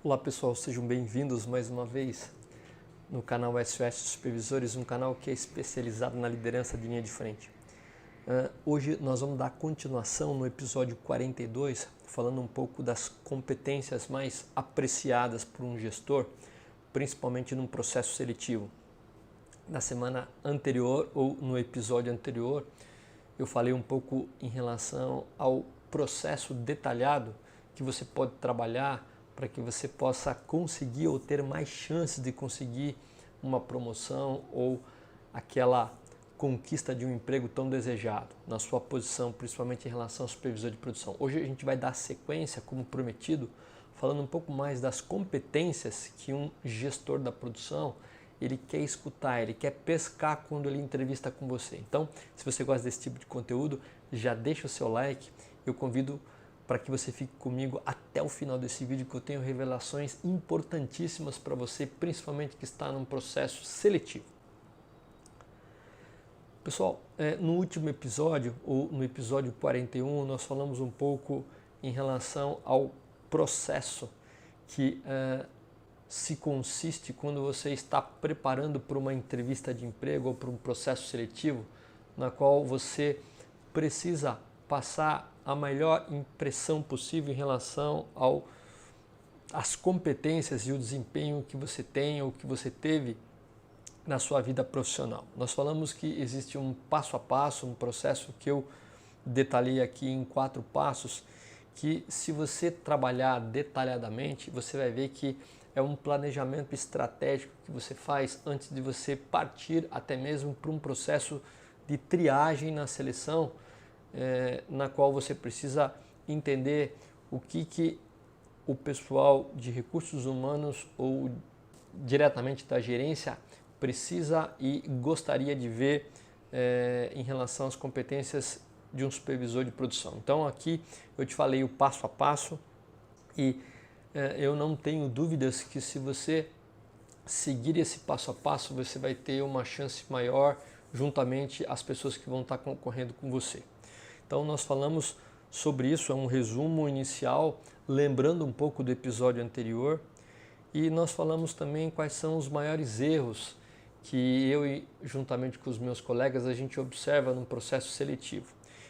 Olá pessoal, sejam bem-vindos mais uma vez no canal SOS Supervisores, um canal que é especializado na liderança de linha de frente. Hoje nós vamos dar continuação no episódio 42, falando um pouco das competências mais apreciadas por um gestor, principalmente num processo seletivo. Na semana anterior ou no episódio anterior, eu falei um pouco em relação ao processo detalhado que você pode trabalhar para que você possa conseguir ou ter mais chances de conseguir uma promoção ou aquela conquista de um emprego tão desejado na sua posição, principalmente em relação ao supervisor de produção. Hoje a gente vai dar sequência, como prometido, falando um pouco mais das competências que um gestor da produção ele quer escutar, ele quer pescar quando ele entrevista com você. Então, se você gosta desse tipo de conteúdo, já deixa o seu like. Eu convido para que você fique comigo até o final desse vídeo, que eu tenho revelações importantíssimas para você, principalmente que está num processo seletivo. Pessoal, no último episódio, ou no episódio 41, nós falamos um pouco em relação ao processo que se consiste quando você está preparando para uma entrevista de emprego ou para um processo seletivo, na qual você precisa passar a melhor impressão possível em relação às competências e o desempenho que você tem ou que você teve na sua vida profissional. Nós falamos que existe um passo a passo, um processo que eu detalhei aqui em 4 passos, que se você trabalhar detalhadamente, você vai ver que é um planejamento estratégico que você faz antes de você partir até mesmo para um processo de triagem na seleção, na qual você precisa entender o que o pessoal de recursos humanos ou diretamente da gerência precisa e gostaria de ver em relação às competências de um supervisor de produção. Então aqui eu te falei o passo a passo e eu não tenho dúvidas que se você seguir esse passo a passo, você vai ter uma chance maior juntamente às pessoas que vão estar concorrendo com você. Então nós falamos sobre isso, é um resumo inicial, lembrando um pouco do episódio anterior, e nós falamos também quais são os maiores erros que eu, juntamente com os meus colegas, a gente observa no processo seletivo.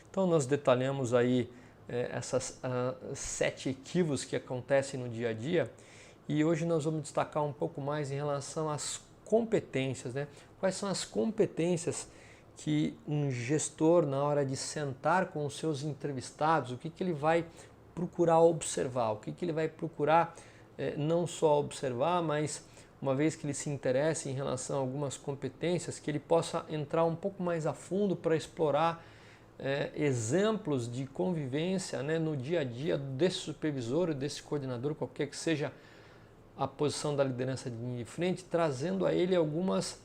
Então nós detalhamos aí essas 7 equívocos que acontecem no dia a dia, e hoje nós vamos destacar um pouco mais em relação às competências, né? Quais são as competências que um gestor, na hora de sentar com os seus entrevistados, o que ele vai procurar observar, o que ele vai procurar não só observar, mas uma vez que ele se interesse em relação a algumas competências, que ele possa entrar um pouco mais a fundo para explorar exemplos de convivência, né, no dia a dia desse supervisor, desse coordenador, qualquer que seja a posição da liderança de linha de frente, trazendo a ele algumas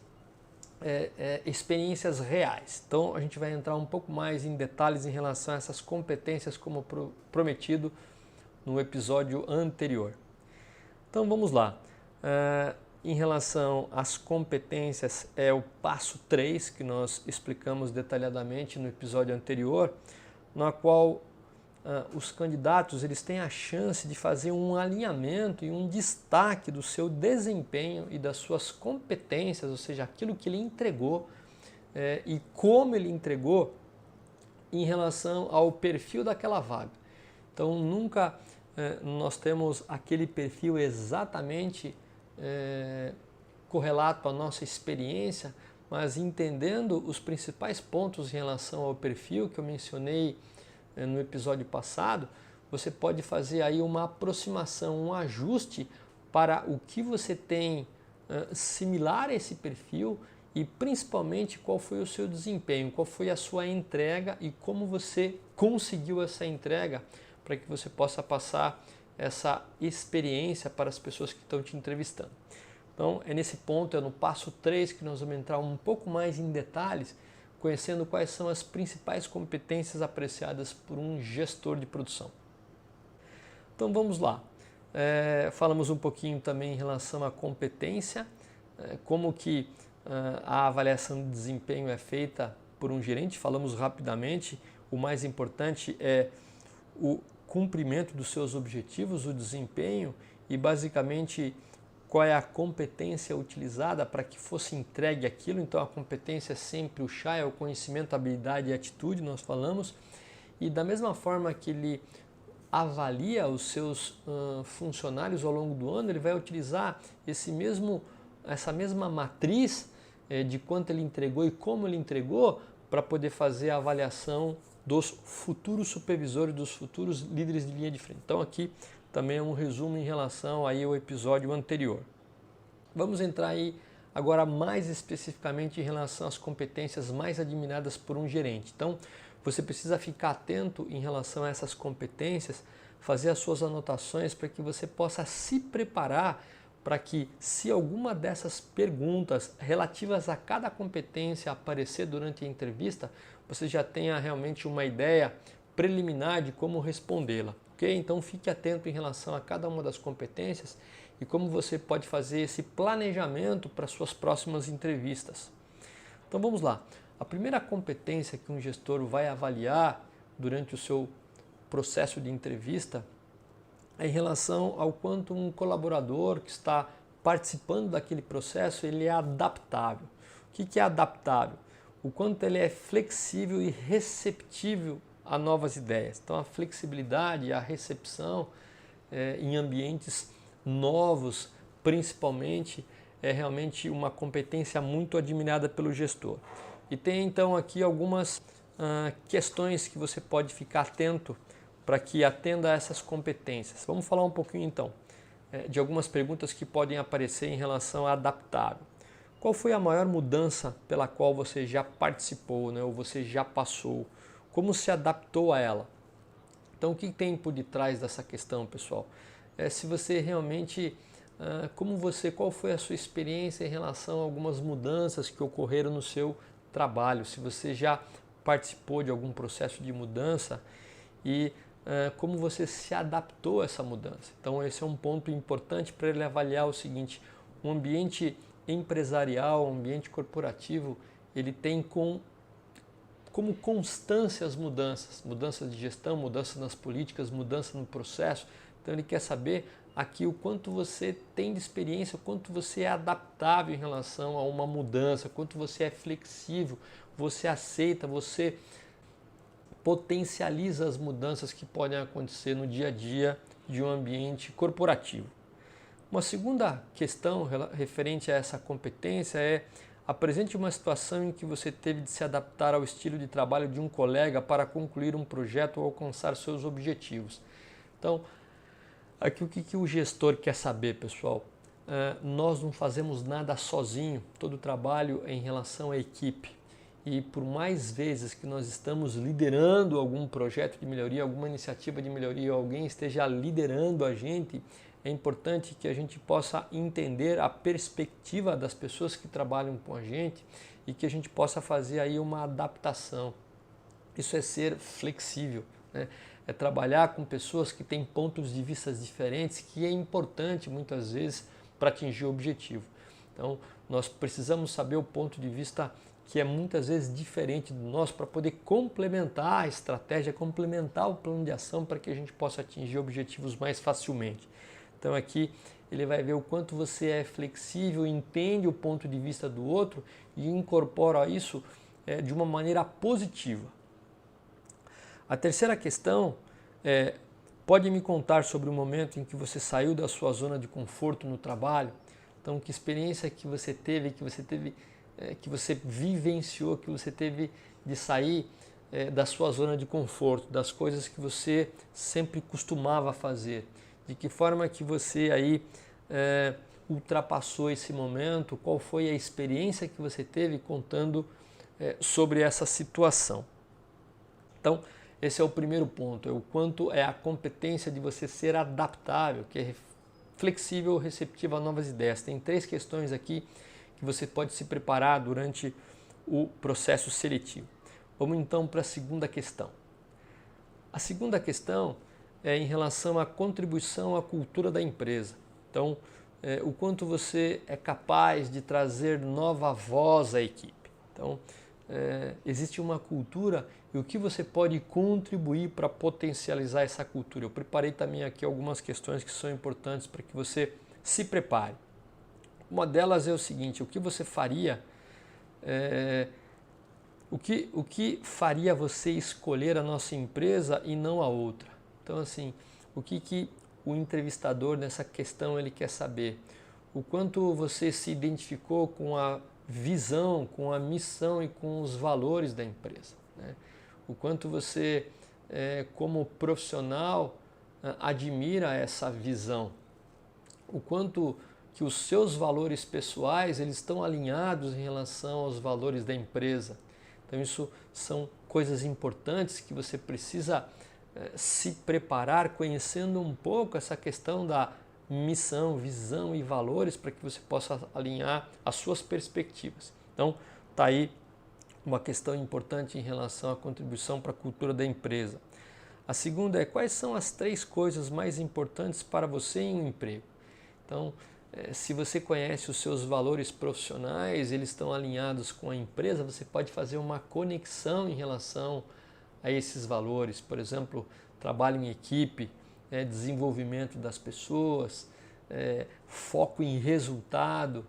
experiências reais. Então a gente vai entrar um pouco mais em detalhes em relação a essas competências como prometido no episódio anterior. Então vamos lá. Em relação às competências, é o passo 3 que nós explicamos detalhadamente no episódio anterior, na qual os candidatos eles têm a chance de fazer um alinhamento e um destaque do seu desempenho e das suas competências, ou seja, aquilo que ele entregou e como ele entregou em relação ao perfil daquela vaga. Então nunca nós temos aquele perfil exatamente correlato à nossa experiência, mas entendendo os principais pontos em relação ao perfil que eu mencionei no episódio passado, você pode fazer aí uma aproximação, um ajuste para o que você tem similar a esse perfil e principalmente qual foi o seu desempenho, qual foi a sua entrega e como você conseguiu essa entrega para que você possa passar essa experiência para as pessoas que estão te entrevistando. Então é nesse ponto, é no passo 3 que nós vamos entrar um pouco mais em detalhes, conhecendo quais são as principais competências apreciadas por um gestor de produção. Então vamos lá. Falamos um pouquinho também em relação à competência, como que a avaliação de desempenho é feita por um gerente. Falamos rapidamente, o mais importante é o cumprimento dos seus objetivos, o desempenho e basicamente qual é a competência utilizada para que fosse entregue aquilo. Então a competência é sempre o chá, é o conhecimento, habilidade e atitude, nós falamos. E da mesma forma que ele avalia os seus funcionários ao longo do ano, ele vai utilizar essa mesma matriz de quanto ele entregou e como ele entregou para poder fazer a avaliação dos futuros supervisores, dos futuros líderes de linha de frente. Então aqui também é um resumo em relação aí ao episódio anterior. Vamos entrar aí agora mais especificamente em relação às competências mais admiradas por um gerente. Então você precisa ficar atento em relação a essas competências, fazer as suas anotações para que você possa se preparar para que, se alguma dessas perguntas relativas a cada competência aparecer durante a entrevista, você já tenha realmente uma ideia preliminar de como respondê-la. Ok? Então fique atento em relação a cada uma das competências e como você pode fazer esse planejamento para suas próximas entrevistas. Então vamos lá. A primeira competência que um gestor vai avaliar durante o seu processo de entrevista é em relação ao quanto um colaborador que está participando daquele processo ele é adaptável. O que é adaptável? O quanto ele é flexível e receptível a novas ideias. Então a flexibilidade e a recepção em ambientes novos, principalmente, é realmente uma competência muito admirada pelo gestor. E tem então aqui algumas questões que você pode ficar atento para que atenda a essas competências. Vamos falar um pouquinho então de algumas perguntas que podem aparecer em relação a adaptável. Qual foi a maior mudança pela qual você já participou, né, ou você já passou? Como se adaptou a ela? Então o que tem por detrás dessa questão, pessoal? Se você realmente, qual foi a sua experiência em relação a algumas mudanças que ocorreram no seu trabalho, se você já participou de algum processo de mudança e como você se adaptou a essa mudança. Então esse é um ponto importante para ele avaliar o seguinte: um ambiente empresarial, um ambiente corporativo, ele tem como constância as mudanças de gestão, mudanças nas políticas, mudança no processo. Então ele quer saber aqui o quanto você tem de experiência, o quanto você é adaptável em relação a uma mudança, o quanto você é flexível, você aceita, você potencializa as mudanças que podem acontecer no dia a dia de um ambiente corporativo. Uma segunda questão referente a essa competência é: apresente uma situação em que você teve de se adaptar ao estilo de trabalho de um colega para concluir um projeto ou alcançar seus objetivos. Então, aqui o que o gestor quer saber, pessoal? Nós não fazemos nada sozinho, todo o trabalho é em relação à equipe. E por mais vezes que nós estamos liderando algum projeto de melhoria, alguma iniciativa de melhoria, alguém esteja liderando a gente, é importante que a gente possa entender a perspectiva das pessoas que trabalham com a gente e que a gente possa fazer aí uma adaptação. Isso é ser flexível, né? É trabalhar com pessoas que têm pontos de vista diferentes, que é importante muitas vezes para atingir o objetivo. Então, nós precisamos saber o ponto de vista que é muitas vezes diferente do nosso para poder complementar a estratégia, complementar o plano de ação para que a gente possa atingir objetivos mais facilmente. Então aqui ele vai ver o quanto você é flexível, entende o ponto de vista do outro e incorpora isso de uma maneira positiva. A terceira questão é: pode me contar sobre o momento em que você saiu da sua zona de conforto no trabalho? Então, que experiência que você teve, que você vivenciou, que você teve de sair da sua zona de conforto, das coisas que você sempre costumava fazer? De que forma que você aí ultrapassou esse momento? Qual foi a experiência que você teve contando sobre essa situação? Então, esse é o primeiro ponto, é o quanto é a competência de você ser adaptável, que é flexível, receptivo a novas ideias. Tem 3 questões aqui que você pode se preparar durante o processo seletivo. Vamos então para a segunda questão. A segunda questão é em relação à contribuição à cultura da empresa. Então, o quanto você é capaz de trazer nova voz à equipe. Então, existe uma cultura e o que você pode contribuir para potencializar essa cultura. Eu preparei também aqui algumas questões que são importantes para que você se prepare. Uma delas é o seguinte: o que você faria, o que faria você escolher a nossa empresa e não a outra? Então, assim, o que o entrevistador nessa questão ele quer saber? O quanto você se identificou com a visão, com a missão e com os valores da empresa, né? O quanto você, como profissional, admira essa visão. O quanto que os seus valores pessoais eles estão alinhados em relação aos valores da empresa. Então isso são coisas importantes que você precisa se preparar conhecendo um pouco essa questão da missão, visão e valores para que você possa alinhar as suas perspectivas. Então está aí uma questão importante em relação à contribuição para a cultura da empresa. A segunda é: quais são as 3 coisas mais importantes para você em um emprego? Então, se você conhece os seus valores profissionais, eles estão alinhados com a empresa, você pode fazer uma conexão em relação a esses valores. Por exemplo, trabalho em equipe, desenvolvimento das pessoas, foco em resultado,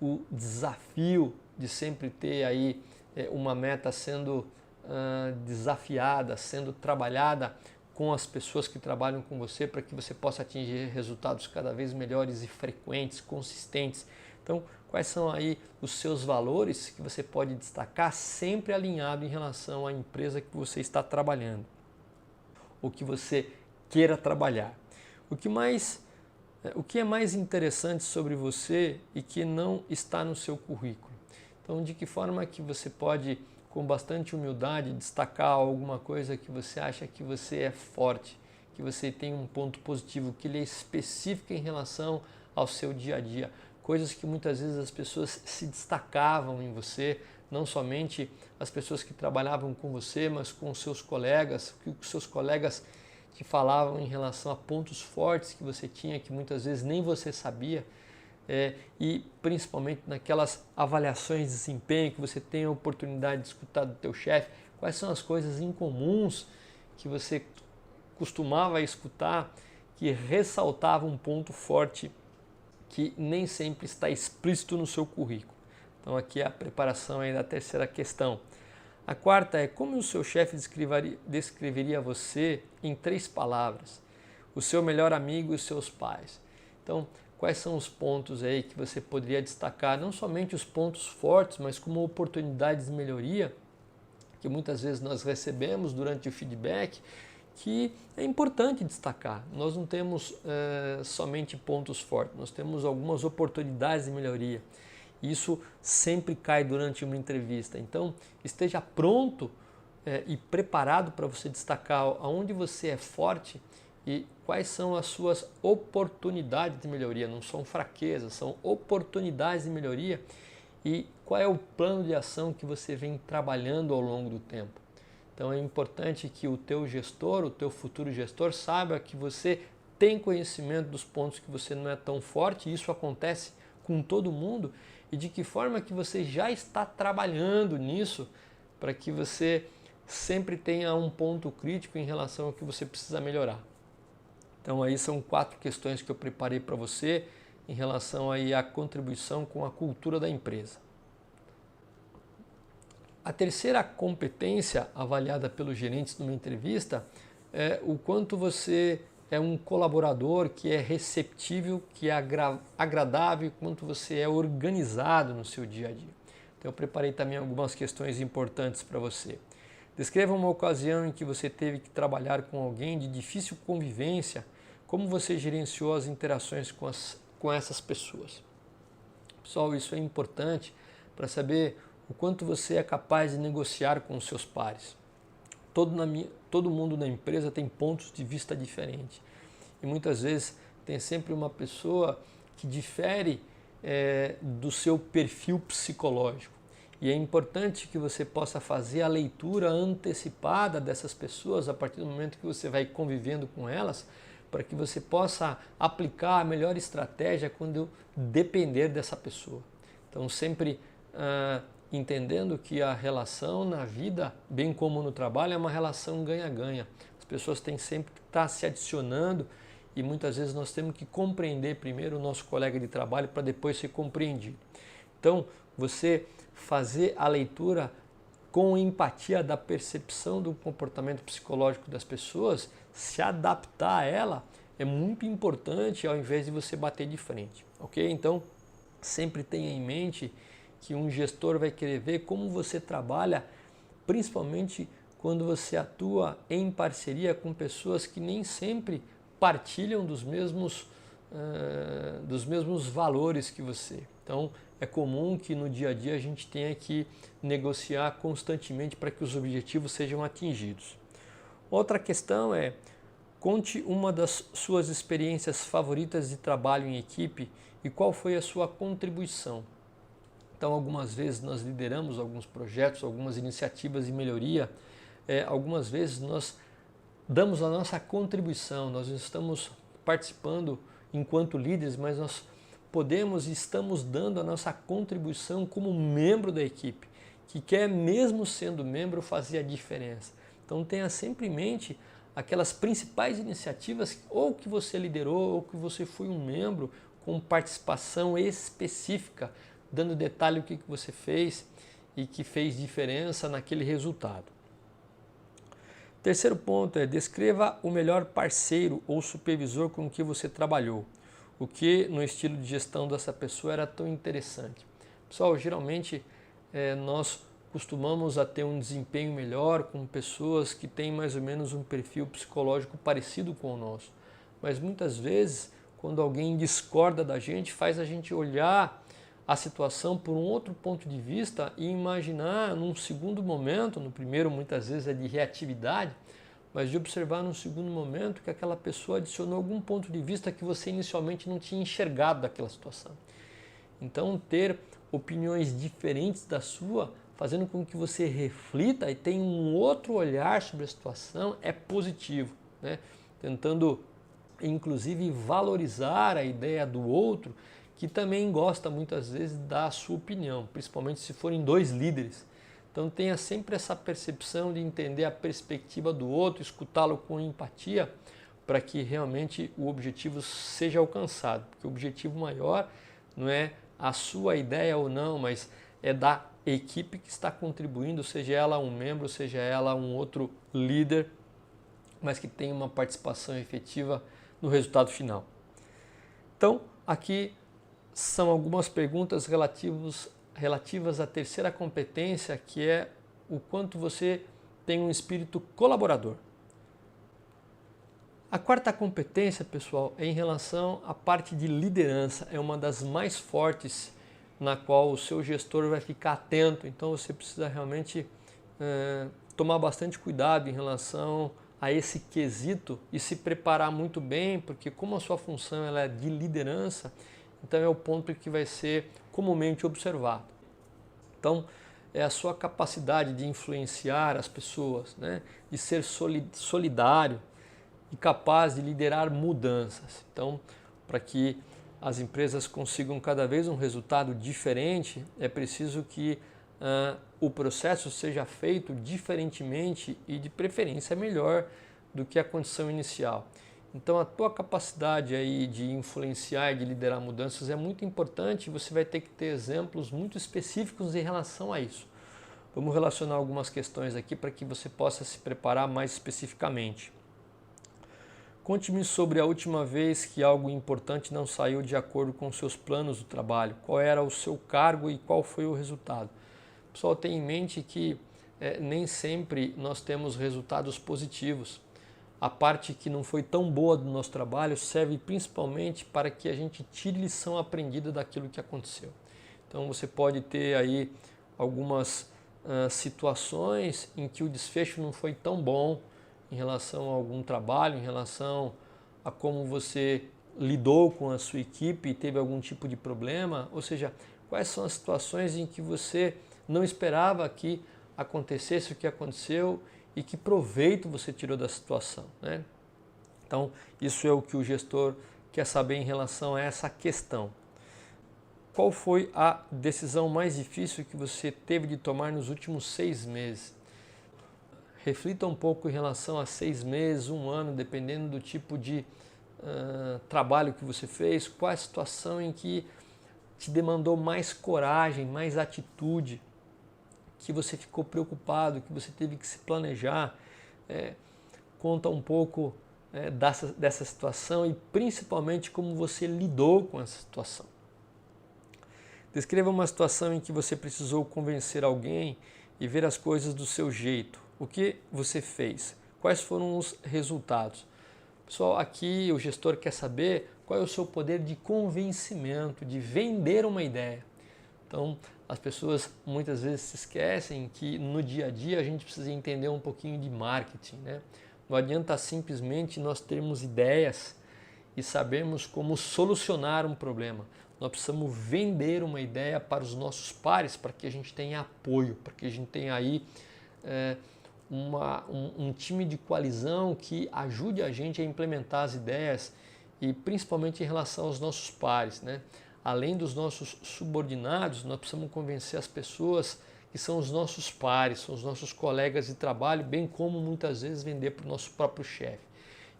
o desafio de sempre ter aí uma meta sendo desafiada, sendo trabalhada com as pessoas que trabalham com você para que você possa atingir resultados cada vez melhores e frequentes, consistentes. Então, quais são aí os seus valores que você pode destacar sempre alinhado em relação à empresa que você está trabalhando, ou que você queira trabalhar? O que é mais interessante sobre você e que não está no seu currículo? Então, de que forma que você pode, com bastante humildade, destacar alguma coisa que você acha que você é forte, que você tem um ponto positivo, que ele é específico em relação ao seu dia a dia, coisas que muitas vezes as pessoas se destacavam em você, não somente as pessoas que trabalhavam com você, mas com os seus colegas, que os seus colegas te falavam em relação a pontos fortes que você tinha, que muitas vezes nem você sabia. E principalmente naquelas avaliações de desempenho que você tem a oportunidade de escutar do teu chefe, quais são as coisas incomuns que você costumava escutar que ressaltavam um ponto forte que nem sempre está explícito no seu currículo. Então aqui é a preparação aí da terceira questão. A quarta é: como o seu chefe descreveria você em 3 palavras? O seu melhor amigo e os seus pais. Então, quais são os pontos aí que você poderia destacar, não somente os pontos fortes, mas como oportunidades de melhoria, que muitas vezes nós recebemos durante o feedback, que é importante destacar. Nós não temos somente pontos fortes, nós temos algumas oportunidades de melhoria. Isso sempre cai durante uma entrevista. Então, esteja pronto e preparado para você destacar aonde você é forte e quais são as suas oportunidades de melhoria. Não são fraquezas, são oportunidades de melhoria. E qual é o plano de ação que você vem trabalhando ao longo do tempo. Então é importante que o teu gestor, o teu futuro gestor, saiba que você tem conhecimento dos pontos que você não é tão forte, e isso acontece com todo mundo, e de que forma que você já está trabalhando nisso para que você sempre tenha um ponto crítico em relação ao que você precisa melhorar. Então aí são 4 questões que eu preparei para você em relação aí à contribuição com a cultura da empresa. A terceira competência avaliada pelos gerentes numa entrevista é o quanto você é um colaborador que é receptível, que é agradável, quanto você é organizado no seu dia a dia. Então eu preparei também algumas questões importantes para você. Descreva uma ocasião em que você teve que trabalhar com alguém de difícil convivência, como você gerenciou as interações com essas pessoas. Pessoal, isso é importante para saber o quanto você é capaz de negociar com os seus pares. Todo mundo na empresa tem pontos de vista diferentes. E muitas vezes tem sempre uma pessoa que difere do seu perfil psicológico. E é importante que você possa fazer a leitura antecipada dessas pessoas a partir do momento que você vai convivendo com elas, para que você possa aplicar a melhor estratégia quando depender dessa pessoa. Então sempre entendendo que a relação na vida, bem como no trabalho, é uma relação ganha-ganha. As pessoas têm sempre que estar se adicionando e muitas vezes nós temos que compreender primeiro o nosso colega de trabalho para depois ser compreendido. Então, você fazer a leitura com empatia da percepção do comportamento psicológico das pessoas, se adaptar a ela, é muito importante ao invés de você bater de frente, ok? Então, sempre tenha em mente que um gestor vai querer ver como você trabalha, principalmente quando você atua em parceria com pessoas que nem sempre partilham dos mesmos valores que você. Então, é comum que no dia a dia a gente tenha que negociar constantemente para que os objetivos sejam atingidos. Outra questão é, conte uma das suas experiências favoritas de trabalho em equipe e qual foi a sua contribuição. Então, algumas vezes nós lideramos alguns projetos, algumas iniciativas de melhoria, algumas vezes nós damos a nossa contribuição, nós estamos participando enquanto líderes, mas nós podemos e estamos dando a nossa contribuição como membro da equipe, que quer, mesmo sendo membro, fazer a diferença. Então tenha sempre em mente aquelas principais iniciativas ou que você liderou ou que você foi um membro com participação específica, dando detalhe o que você fez e que fez diferença naquele resultado. Terceiro ponto é, descreva o melhor parceiro ou supervisor com que você trabalhou. O que no estilo de gestão dessa pessoa era tão interessante. Pessoal, geralmente nós costumamos a ter um desempenho melhor com pessoas que têm mais ou menos um perfil psicológico parecido com o nosso. Mas muitas vezes, quando alguém discorda da gente, faz a gente olhar a situação por um outro ponto de vista e imaginar num segundo momento, no primeiro muitas vezes é de reatividade, mas de observar num segundo momento que aquela pessoa adicionou algum ponto de vista que você inicialmente não tinha enxergado daquela situação. Então, ter opiniões diferentes da sua, fazendo com que você reflita e tenha um outro olhar sobre a situação, é positivo, né? Tentando, inclusive, valorizar a ideia do outro, que também gosta muitas vezes da sua opinião, principalmente se forem dois líderes. Então tenha sempre essa percepção de entender a perspectiva do outro, escutá-lo com empatia, para que realmente o objetivo seja alcançado. Porque o objetivo maior não é a sua ideia ou não, mas é da equipe que está contribuindo, seja ela um membro, seja ela um outro líder, mas que tenha uma participação efetiva no resultado final. Então, aqui são algumas perguntas relativas à terceira competência, que é o quanto você tem um espírito colaborador. A quarta competência, pessoal, é em relação à parte de liderança. É uma das mais fortes na qual o seu gestor vai ficar atento. Então você precisa realmente tomar bastante cuidado em relação a esse quesito e se preparar muito bem, porque como a sua função ela é de liderança, então é o ponto que vai ser comumente observado. Então, é a sua capacidade de influenciar as pessoas, né? De ser solidário e capaz de liderar mudanças. Então, para que as empresas consigam cada vez um resultado diferente, é preciso que o processo seja feito diferentemente e de preferência melhor do que a condição inicial. Então a tua capacidade aí de influenciar e de liderar mudanças é muito importante, você vai ter que ter exemplos muito específicos em relação a isso. Vamos relacionar algumas questões aqui para que você possa se preparar mais especificamente. Conte-me sobre a última vez que algo importante não saiu de acordo com os seus planos do trabalho. Qual era o seu cargo e qual foi o resultado? Pessoal, tenha em mente que nem sempre nós temos resultados positivos. A parte que não foi tão boa do nosso trabalho serve principalmente para que a gente tire lição aprendida daquilo que aconteceu. Então você pode ter aí algumas situações em que o desfecho não foi tão bom em relação a algum trabalho, em relação a como você lidou com a sua equipe e teve algum tipo de problema, ou seja, quais são as situações em que você não esperava que acontecesse o que aconteceu e que proveito você tirou da situação, né? Então, isso é o que o gestor quer saber em relação a essa questão. qual foi a decisão mais difícil que você teve de tomar nos últimos 6 meses? Reflita um pouco em relação a 6 meses, 1 ano, dependendo do tipo de trabalho que você fez, qual a situação em que te demandou mais coragem, mais atitude, que você ficou preocupado, que você teve que se planejar. Conta um pouco dessa situação e principalmente como você lidou com essa situação. Descreva uma situação em que você precisou convencer alguém e ver as coisas do seu jeito. O que você fez? Quais foram os resultados? Pessoal, aqui o gestor quer saber qual é o seu poder de convencimento, de vender uma ideia. Então, as pessoas muitas vezes se esquecem que no dia a dia a gente precisa entender um pouquinho de marketing, né? Não adianta simplesmente nós termos ideias e sabermos como solucionar um problema. Nós precisamos vender uma ideia para os nossos pares, para que a gente tenha apoio, para que a gente tenha aí um time de coalizão que ajude a gente a implementar as ideias e principalmente em relação aos nossos pares, né? Além dos nossos subordinados, nós precisamos convencer as pessoas que são os nossos pares, são os nossos colegas de trabalho, bem como muitas vezes vender para o nosso próprio chefe.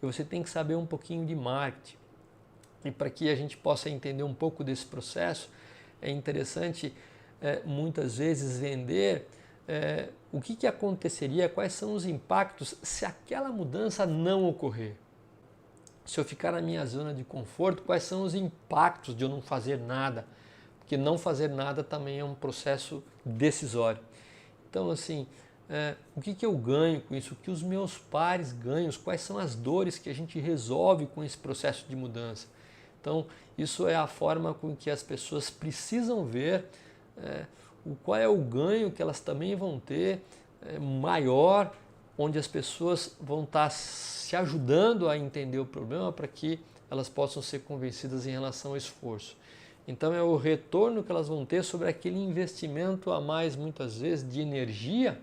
E você tem que saber um pouquinho de marketing. E para que a gente possa entender um pouco desse processo, é interessante muitas vezes vender o que aconteceria, quais são os impactos se aquela mudança não ocorrer. Se eu ficar na minha zona de conforto, quais são os impactos de eu não fazer nada? Porque não fazer nada também é um processo decisório. Então, assim, o que eu ganho com isso? O que os meus pares ganham? Quais são as dores que a gente resolve com esse processo de mudança? Então, isso é a forma com que as pessoas precisam ver qual é o ganho que elas também vão ter maior, onde as pessoas vão estar se ajudando a entender o problema para que elas possam ser convencidas em relação ao esforço. Então é o retorno que elas vão ter sobre aquele investimento a mais, muitas vezes, de energia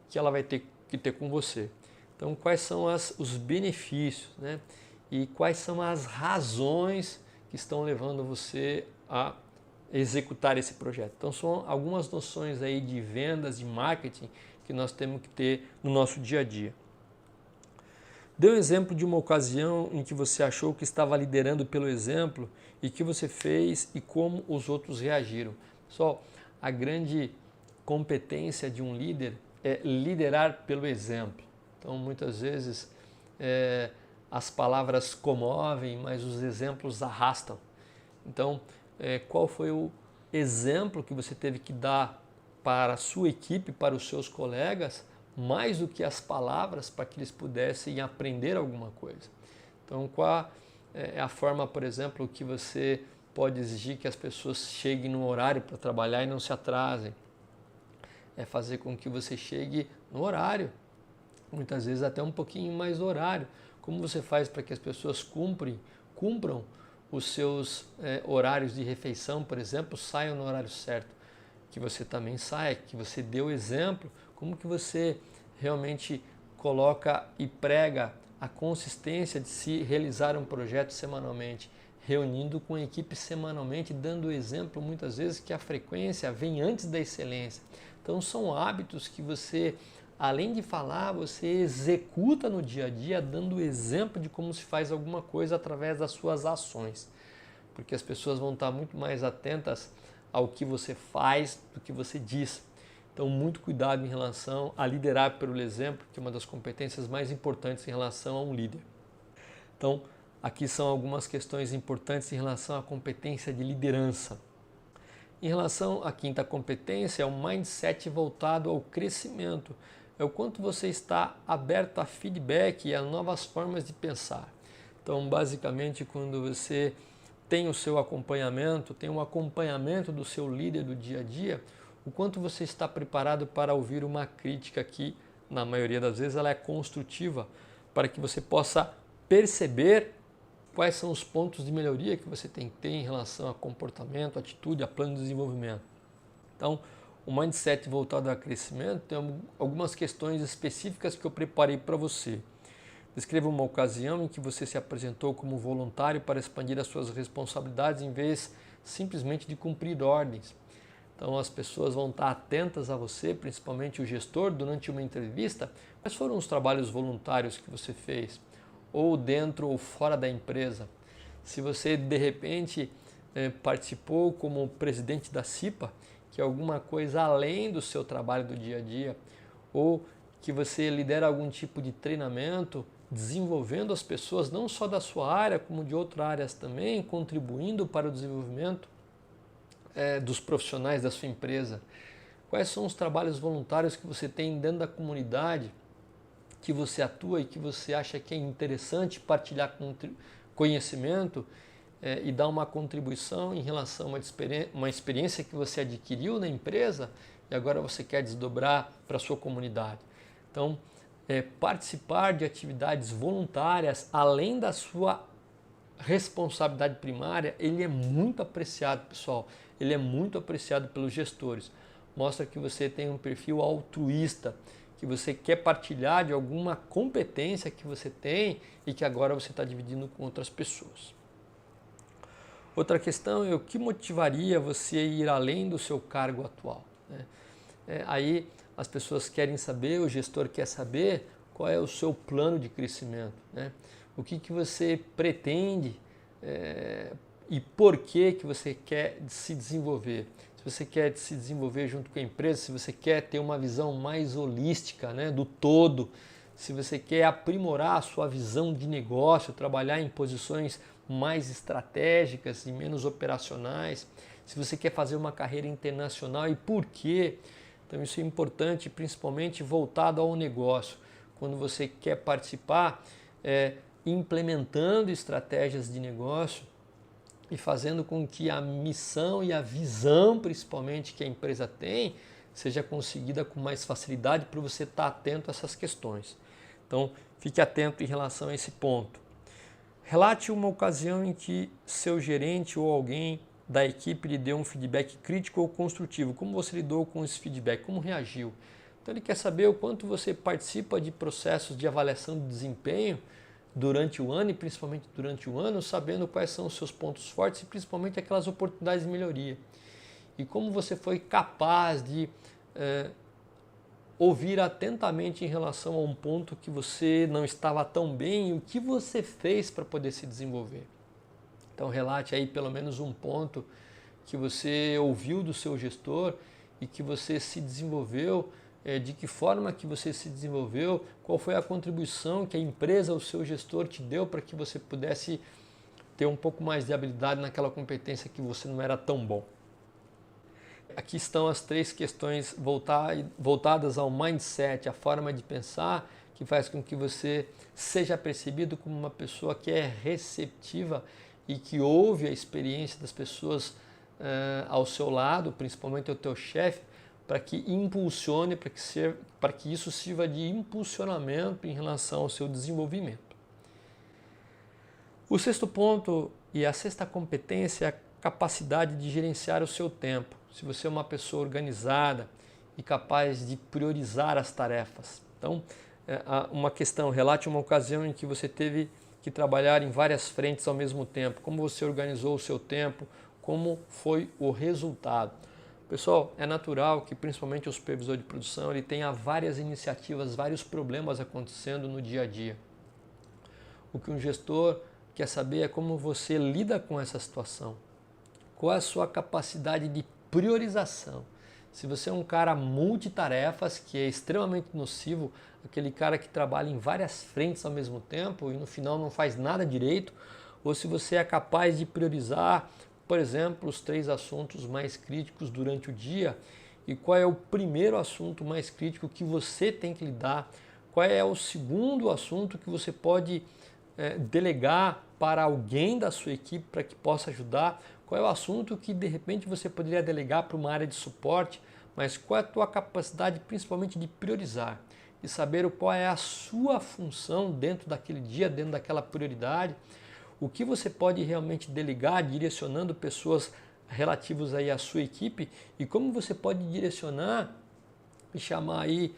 que ela vai ter que ter com você. Então quais são os benefícios, né? E quais são as razões que estão levando você a executar esse projeto. Então são algumas noções aí de vendas, de marketing que nós temos que ter no nosso dia a dia. Dê um exemplo de uma ocasião em que você achou que estava liderando pelo exemplo e que você fez e como os outros reagiram. Pessoal, a grande competência de um líder é liderar pelo exemplo. Então, muitas vezes, as palavras comovem, mas os exemplos arrastam. Então, qual foi o exemplo que você teve que dar para a sua equipe, para os seus colegas, mais do que as palavras, para que eles pudessem aprender alguma coisa? Então, qual é a forma, por exemplo, que você pode exigir que as pessoas cheguem no horário para trabalhar e não se atrasem? É fazer com que você chegue no horário, muitas vezes até um pouquinho mais do horário. Como você faz para que as pessoas cumpram os seus horários de refeição, por exemplo, saiam no horário certo? Que você também saia, que você dê o exemplo, como que você realmente coloca e prega a consistência de se realizar um projeto semanalmente, reunindo com a equipe semanalmente, dando o exemplo muitas vezes que a frequência vem antes da excelência. Então são hábitos que você, além de falar, você executa no dia a dia, dando o exemplo de como se faz alguma coisa através das suas ações. Porque as pessoas vão estar muito mais atentas ao que você faz do que você diz. Então, muito cuidado em relação a liderar pelo exemplo, que é uma das competências mais importantes em relação a um líder. Então, aqui são algumas questões importantes em relação à competência de liderança. Em relação à quinta competência, é o mindset voltado ao crescimento. É o quanto você está aberto a feedback e a novas formas de pensar. Então, basicamente, quando você tem o seu acompanhamento, tem um acompanhamento do seu líder do dia a dia, o quanto você está preparado para ouvir uma crítica que, na maioria das vezes, ela é construtiva, para que você possa perceber quais são os pontos de melhoria que você tem que ter em relação a comportamento, atitude, a plano de desenvolvimento. Então, o mindset voltado ao crescimento tem algumas questões específicas que eu preparei para você. Descreva uma ocasião em que você se apresentou como voluntário para expandir as suas responsabilidades em vez simplesmente de cumprir ordens. Então as pessoas vão estar atentas a você, principalmente o gestor, durante uma entrevista. Quais foram os trabalhos voluntários que você fez? Ou dentro ou fora da empresa? Se você de repente participou como presidente da CIPA, que é alguma coisa além do seu trabalho do dia a dia, ou que você lidera algum tipo de treinamento, desenvolvendo as pessoas não só da sua área, como de outras áreas também, contribuindo para o desenvolvimento dos profissionais da sua empresa. Quais são os trabalhos voluntários que você tem dentro da comunidade, que você atua e que você acha que é interessante partilhar conhecimento e dar uma contribuição em relação a uma experiência que você adquiriu na empresa e agora você quer desdobrar para a sua comunidade. Então, participar de atividades voluntárias, além da sua responsabilidade primária, ele é muito apreciado, pessoal. Ele é muito apreciado pelos gestores. Mostra que você tem um perfil altruísta, que você quer partilhar de alguma competência que você tem e que agora você está dividindo com outras pessoas. Outra questão é o que motivaria você a ir além do seu cargo atual, né? Aí as pessoas querem saber, o gestor quer saber qual é o seu plano de crescimento, né? O que você pretende e por que você quer se desenvolver. Se você quer se desenvolver junto com a empresa, se você quer ter uma visão mais holística, né, do todo, se você quer aprimorar a sua visão de negócio, trabalhar em posições mais estratégicas e menos operacionais, se você quer fazer uma carreira internacional e por quê. Então isso é importante, principalmente voltado ao negócio. Quando você quer participar, implementando estratégias de negócio e fazendo com que a missão e a visão, principalmente, que a empresa tem, seja conseguida com mais facilidade para você estar atento a essas questões. Então, fique atento em relação a esse ponto. Relate uma ocasião em que seu gerente ou alguém da equipe lhe deu um feedback crítico ou construtivo. Como você lidou com esse feedback? Como reagiu? Então, ele quer saber o quanto você participa de processos de avaliação de desempenho durante o ano e principalmente durante o ano, sabendo quais são os seus pontos fortes e principalmente aquelas oportunidades de melhoria. E como você foi capaz de ouvir atentamente em relação a um ponto que você não estava tão bem e o que você fez para poder se desenvolver. Então relate aí pelo menos um ponto que você ouviu do seu gestor e que você se desenvolveu, de que forma que você se desenvolveu, qual foi a contribuição que a empresa ou o seu gestor te deu para que você pudesse ter um pouco mais de habilidade naquela competência que você não era tão bom. Aqui estão as 3 questões voltadas ao mindset, a forma de pensar, que faz com que você seja percebido como uma pessoa que é receptiva e que ouve a experiência das pessoas ao seu lado, principalmente o teu chefe, para que impulsione, para que isso sirva de impulsionamento em relação ao seu desenvolvimento. O 6º ponto e a 6ª competência é a capacidade de gerenciar o seu tempo. Se você é uma pessoa organizada e capaz de priorizar as tarefas. Então, uma questão, relate uma ocasião em que você teve que trabalhar em várias frentes ao mesmo tempo. Como você organizou o seu tempo, como foi o resultado. Pessoal, é natural que principalmente o supervisor de produção ele tenha várias iniciativas, vários problemas acontecendo no dia a dia. O que um gestor quer saber é como você lida com essa situação. Qual é a sua capacidade de priorização? Se você é um cara multitarefas, que é extremamente nocivo, aquele cara que trabalha em várias frentes ao mesmo tempo e no final não faz nada direito, ou se você é capaz de priorizar, por exemplo, os 3 assuntos mais críticos durante o dia e qual é o primeiro assunto mais crítico que você tem que lidar, qual é o segundo assunto que você pode delegar para alguém da sua equipe para que possa ajudar, qual é o assunto que de repente você poderia delegar para uma área de suporte, mas qual é a tua capacidade principalmente de priorizar e saber qual é a sua função dentro daquele dia, dentro daquela prioridade, o que você pode realmente delegar, direcionando pessoas relativas aí à sua equipe e como você pode direcionar e chamar aí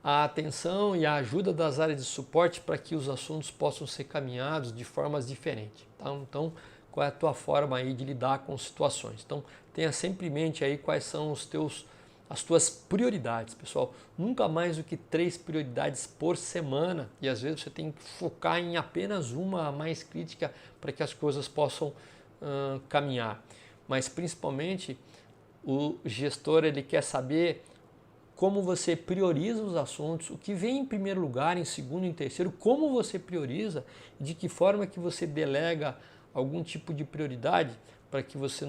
a atenção e a ajuda das áreas de suporte para que os assuntos possam ser caminhados de formas diferentes. Tá? Então, qual é a tua forma aí de lidar com situações? Então, tenha sempre em mente aí quais são as tuas prioridades, pessoal. Nunca mais do que 3 prioridades por semana, e às vezes você tem que focar em apenas uma, a mais crítica, para que as coisas possam caminhar. Mas principalmente o gestor, ele quer saber como você prioriza os assuntos, o que vem em primeiro lugar, em segundo e em terceiro, como você prioriza e de que forma que você delega algum tipo de prioridade para que você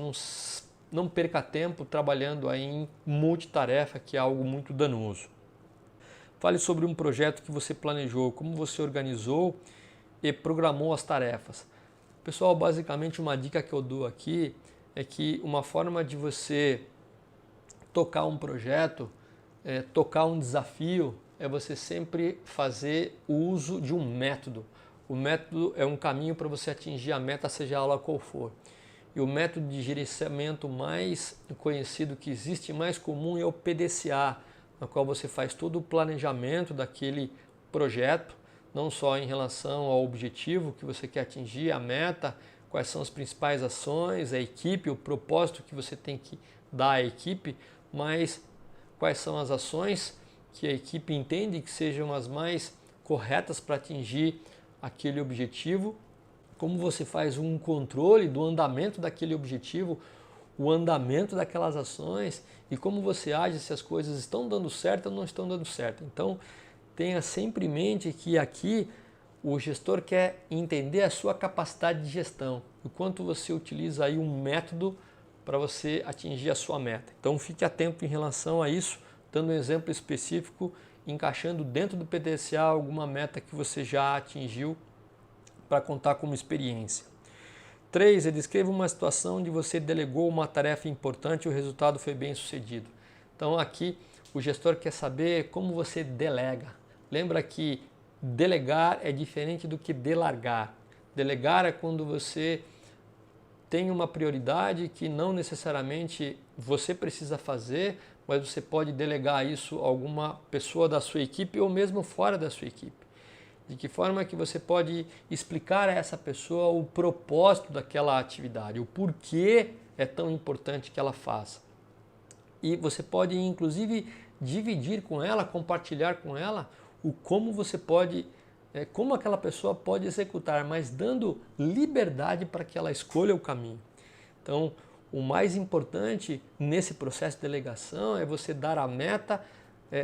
não perca tempo trabalhando aí em multitarefa, que é algo muito danoso. Fale sobre um projeto que você planejou, como você organizou e programou as tarefas. Pessoal, basicamente uma dica que eu dou aqui é que uma forma de você tocar um projeto, tocar um desafio, é você sempre fazer o uso de um método. O método é um caminho para você atingir a meta, seja ela qual for. E o método de gerenciamento mais conhecido que existe, mais comum, é o PDCA, no qual você faz todo o planejamento daquele projeto, não só em relação ao objetivo que você quer atingir, a meta, quais são as principais ações, a equipe, o propósito que você tem que dar à equipe, mas quais são as ações que a equipe entende que sejam as mais corretas para atingir aquele objetivo, como você faz um controle do andamento daquele objetivo, o andamento daquelas ações e como você age se as coisas estão dando certo ou não estão dando certo. Então, tenha sempre em mente que aqui o gestor quer entender a sua capacidade de gestão, o quanto você utiliza aí um método para você atingir a sua meta. Então, fique atento em relação a isso, dando um exemplo específico, encaixando dentro do PDCA alguma meta que você já atingiu para contar como experiência. 3. Descreva uma situação onde você delegou uma tarefa importante e o resultado foi bem sucedido. Então aqui o gestor quer saber como você delega. Lembra que delegar é diferente do que delargar. Delegar é quando você tem uma prioridade que não necessariamente você precisa fazer, mas você pode delegar isso a alguma pessoa da sua equipe ou mesmo fora da sua equipe. De que forma que você pode explicar a essa pessoa o propósito daquela atividade, o porquê é tão importante que ela faça. E você pode, inclusive, dividir com ela, compartilhar com ela o como você pode, como aquela pessoa pode executar, mas dando liberdade para que ela escolha o caminho. Então, o mais importante nesse processo de delegação é você dar a meta,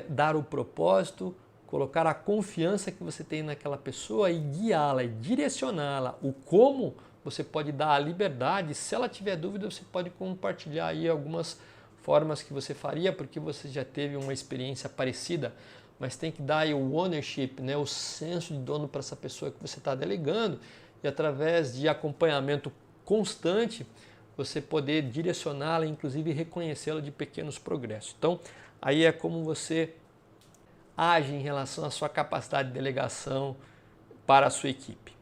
dar o propósito, colocar a confiança que você tem naquela pessoa e guiá-la e direcioná-la. O como você pode dar a liberdade, se ela tiver dúvida, você pode compartilhar aí algumas formas que você faria, porque você já teve uma experiência parecida, mas tem que dar aí o ownership, né, o senso de dono para essa pessoa que você está delegando e através de acompanhamento constante, você poder direcioná-la, inclusive reconhecê-la de pequenos progressos. Então, aí é como você age em relação à sua capacidade de delegação para a sua equipe.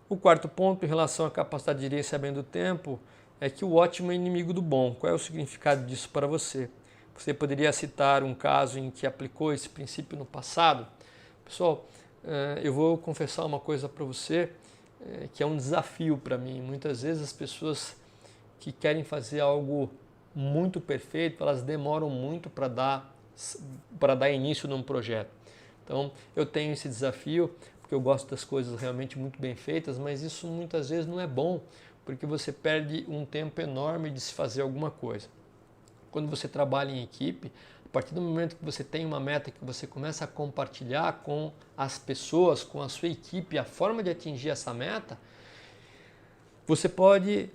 O quarto ponto em relação à capacidade de gerenciamento do tempo é que o ótimo é inimigo do bom. Qual é o significado disso para você? Você poderia citar um caso em que aplicou esse princípio no passado? Pessoal, eu vou confessar uma coisa para você que é um desafio para mim. Muitas vezes as pessoas que querem fazer algo muito perfeito, elas demoram muito para dar início num projeto. Então, eu tenho esse desafio, porque eu gosto das coisas realmente muito bem feitas, mas isso muitas vezes não é bom, porque você perde um tempo enorme de se fazer alguma coisa. Quando você trabalha em equipe, a partir do momento que você tem uma meta, que você começa a compartilhar com as pessoas, com a sua equipe, a forma de atingir essa meta, você pode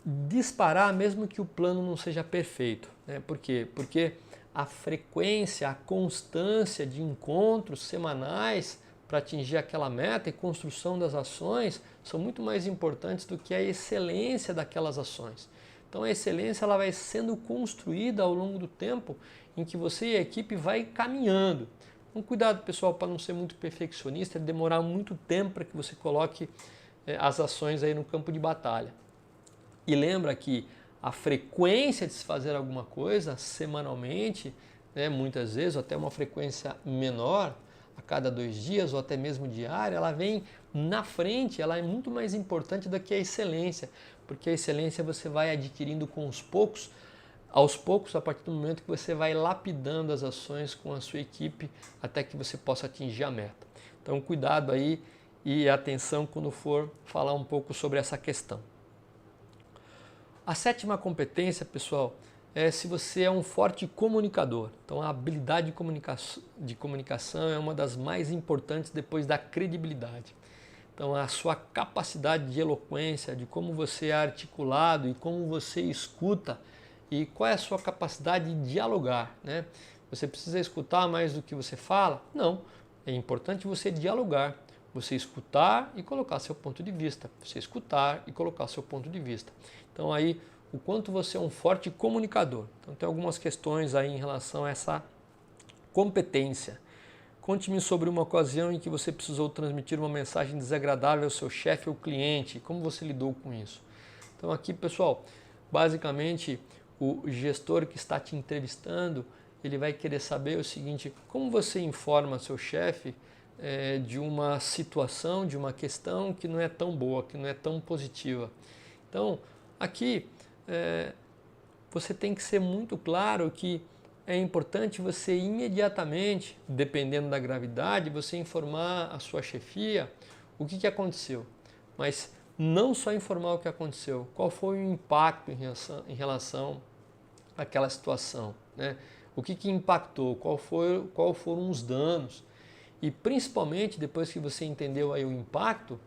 disparar mesmo que o plano não seja perfeito. Né? Por quê? Porque a frequência, a constância de encontros semanais para atingir aquela meta e construção das ações são muito mais importantes do que a excelência daquelas ações. Então a excelência ela vai sendo construída ao longo do tempo em que você e a equipe vai caminhando. Então cuidado, pessoal, para não ser muito perfeccionista e demorar muito tempo para que você coloque as ações aí no campo de batalha. E lembra que a frequência de se fazer alguma coisa semanalmente, né, muitas vezes, ou até uma frequência menor, a cada 2 dias ou até mesmo diária, ela vem na frente, ela é muito mais importante do que a excelência, porque a excelência você vai adquirindo aos poucos, a partir do momento que você vai lapidando as ações com a sua equipe até que você possa atingir a meta. Então, cuidado aí e atenção quando for falar um pouco sobre essa questão. A 7ª competência, pessoal, é se você é um forte comunicador. Então, a habilidade de comunicação é uma das mais importantes depois da credibilidade. Então, a sua capacidade de eloquência, de como você é articulado e como você escuta e qual é a sua capacidade de dialogar, né? Você precisa escutar mais do que você fala? Não. É importante você dialogar, você escutar e colocar seu ponto de vista. Você escutar e colocar seu ponto de vista. Então, aí, o quanto você é um forte comunicador. Então, tem algumas questões aí em relação a essa competência. Conte-me sobre uma ocasião em que você precisou transmitir uma mensagem desagradável ao seu chefe ou cliente. Como você lidou com isso? Então, aqui, pessoal, basicamente, o gestor que está te entrevistando, ele vai querer saber o seguinte: como você informa seu chefe de uma situação, de uma questão que não é tão boa, que não é tão positiva. Então, aqui, você tem que ser muito claro que é importante você imediatamente, dependendo da gravidade, você informar a sua chefia o que aconteceu. Mas não só informar o que aconteceu, qual foi o impacto em relação àquela situação, né? O que impactou, qual foram os danos e principalmente depois que você entendeu aí o impacto,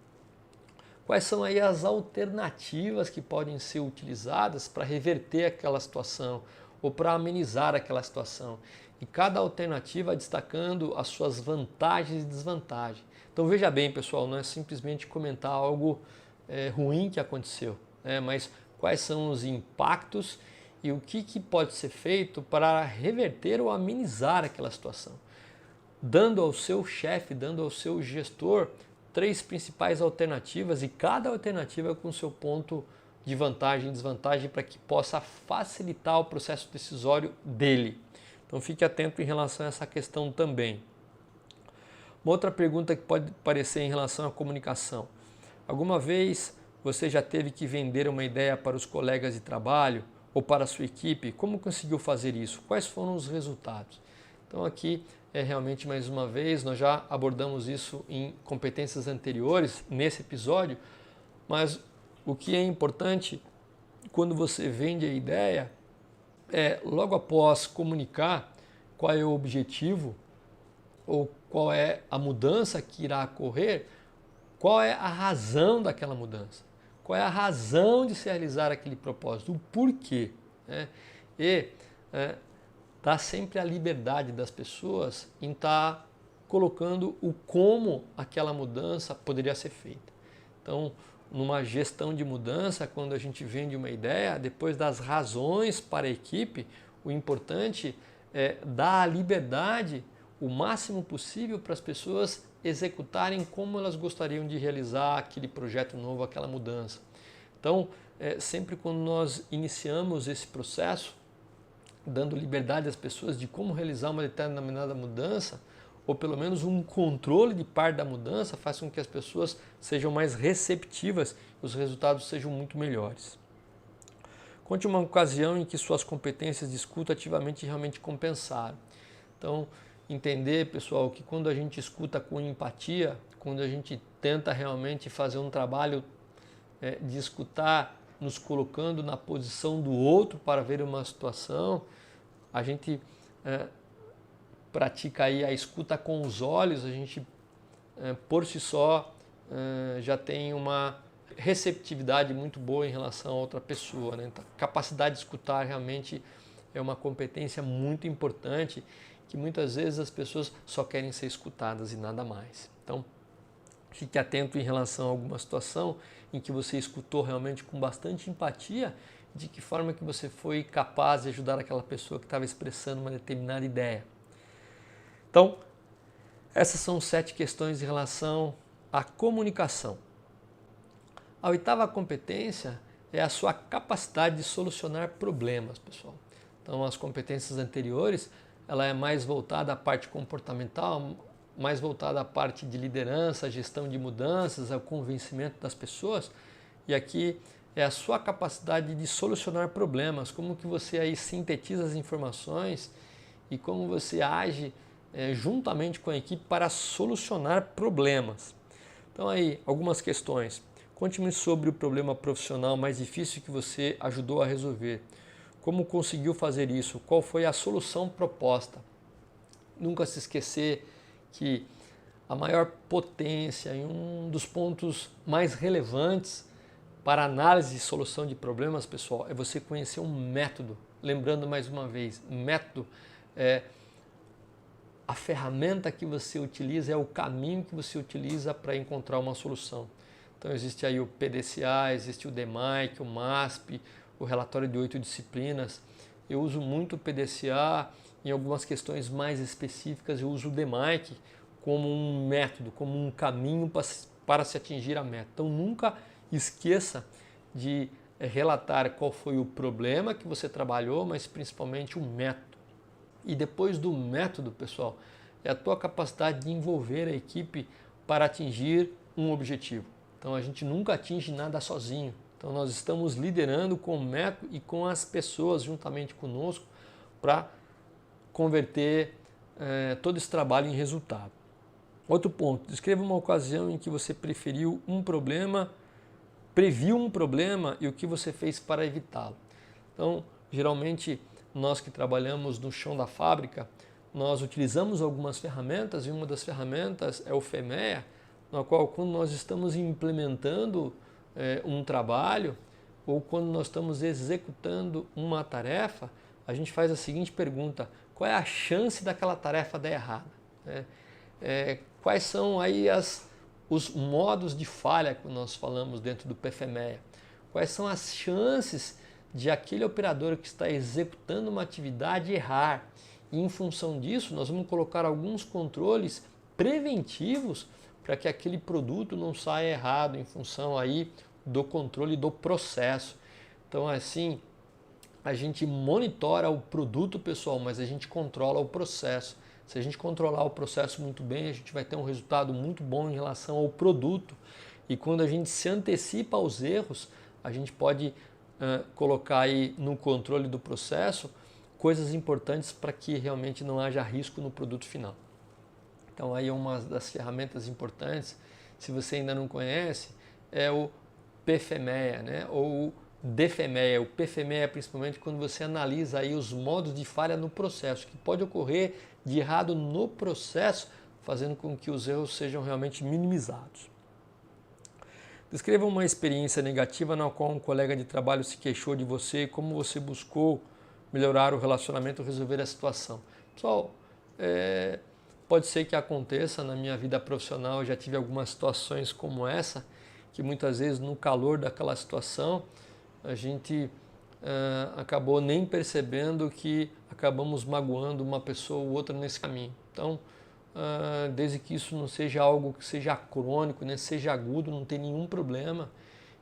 quais são aí as alternativas que podem ser utilizadas para reverter aquela situação ou para amenizar aquela situação. E cada alternativa destacando as suas vantagens e desvantagens. Então veja bem, pessoal, não é simplesmente comentar algo ruim que aconteceu, né? Mas quais são os impactos e o que pode ser feito para reverter ou amenizar aquela situação. Dando ao seu chefe, dando ao seu gestor 3 principais alternativas e cada alternativa com seu ponto de vantagem e desvantagem para que possa facilitar o processo decisório dele. Então fique atento em relação a essa questão também. Uma outra pergunta que pode aparecer em relação à comunicação. Alguma vez você já teve que vender uma ideia para os colegas de trabalho ou para a sua equipe? Como conseguiu fazer isso? Quais foram os resultados? Então aqui realmente, mais uma vez, nós já abordamos isso em competências anteriores, nesse episódio, mas o que é importante quando você vende a ideia é, logo após comunicar qual é o objetivo ou qual é a mudança que irá ocorrer, qual é a razão daquela mudança, qual é a razão de se realizar aquele propósito, o porquê, né? E dá sempre a liberdade das pessoas em estar colocando o como aquela mudança poderia ser feita. Então, numa gestão de mudança, quando a gente vende uma ideia, depois das razões para a equipe, o importante é dar a liberdade o máximo possível para as pessoas executarem como elas gostariam de realizar aquele projeto novo, aquela mudança. Então, sempre quando nós iniciamos esse processo, dando liberdade às pessoas de como realizar uma determinada mudança, ou pelo menos um controle de parte da mudança, faz com que as pessoas sejam mais receptivas e os resultados sejam muito melhores. Conte uma ocasião em que suas competências de escuta ativamente realmente compensaram. Então, entender, pessoal, que quando a gente escuta com empatia, quando a gente tenta realmente fazer um trabalho de escutar, nos colocando na posição do outro para ver uma situação, a gente pratica aí a escuta com os olhos, a gente por si só já tem uma receptividade muito boa em relação a outra pessoa, né? Então, capacidade de escutar realmente é uma competência muito importante que muitas vezes as pessoas só querem ser escutadas e nada mais. Então, fique atento em relação a alguma situação em que você escutou realmente com bastante empatia, de que forma que você foi capaz de ajudar aquela pessoa que estava expressando uma determinada ideia. Então, essas são 7 questões em relação à comunicação. A 8ª competência é a sua capacidade de solucionar problemas, pessoal. Então, as competências anteriores, ela é mais voltada à parte comportamental, mais voltada à parte de liderança, gestão de mudanças, ao convencimento das pessoas. E aqui é a sua capacidade de solucionar problemas, como que você aí sintetiza as informações e como você age juntamente com a equipe para solucionar problemas. Então aí, algumas questões. Conte-me sobre o problema profissional mais difícil que você ajudou a resolver. Como conseguiu fazer isso? Qual foi a solução proposta? Nunca se esquecer que a maior potência e um dos pontos mais relevantes para análise e solução de problemas, pessoal, é você conhecer um método. Lembrando mais uma vez, método é a ferramenta que você utiliza, é o caminho que você utiliza para encontrar uma solução. Então existe aí o PDCA, existe o DMAIC, o MASP, o relatório de 8 disciplinas. Eu uso muito o PDCA, em algumas questões mais específicas eu uso o DMAIC como um método, como um caminho para se atingir a meta. Então nunca esqueça de relatar qual foi o problema que você trabalhou, mas principalmente o método. E depois do método, pessoal, é a tua capacidade de envolver a equipe para atingir um objetivo. Então a gente nunca atinge nada sozinho. Então nós estamos liderando com o método e com as pessoas juntamente conosco para converter todo esse trabalho em resultado. Outro ponto, descreva uma ocasião em que você previu um problema e o que você fez para evitá-lo. Então, geralmente, nós que trabalhamos no chão da fábrica, nós utilizamos algumas ferramentas e uma das ferramentas é o FEMEA, na qual quando nós estamos implementando um trabalho ou quando nós estamos executando uma tarefa, a gente faz a seguinte pergunta: qual é a chance daquela tarefa dar errada? Quais são aí os modos de falha que nós falamos dentro do PFMEA? Quais são as chances de aquele operador que está executando uma atividade errar? E em função disso, nós vamos colocar alguns controles preventivos para que aquele produto não saia errado em função aí do controle do processo. Então, assim, a gente monitora o produto, pessoal, mas a gente controla o processo. Se a gente controlar o processo muito bem, a gente vai ter um resultado muito bom em relação ao produto. E quando a gente se antecipa aos erros, a gente pode colocar aí no controle do processo coisas importantes para que realmente não haja risco no produto final. Então aí uma das ferramentas importantes, se você ainda não conhece, é o PFMEA, né? Ou o DFMEA. O PFMEA principalmente quando você analisa aí os modos de falha no processo, que pode ocorrer de errado no processo, fazendo com que os erros sejam realmente minimizados. Descreva uma experiência negativa na qual um colega de trabalho se queixou de você e como você buscou melhorar o relacionamento ou resolver a situação. Pessoal, pode ser que aconteça na minha vida profissional, eu já tive algumas situações como essa, que muitas vezes no calor daquela situação a gente acabou nem percebendo que acabamos magoando uma pessoa ou outra nesse caminho. Então, desde que isso não seja algo que seja crônico, né, seja agudo, não tem nenhum problema.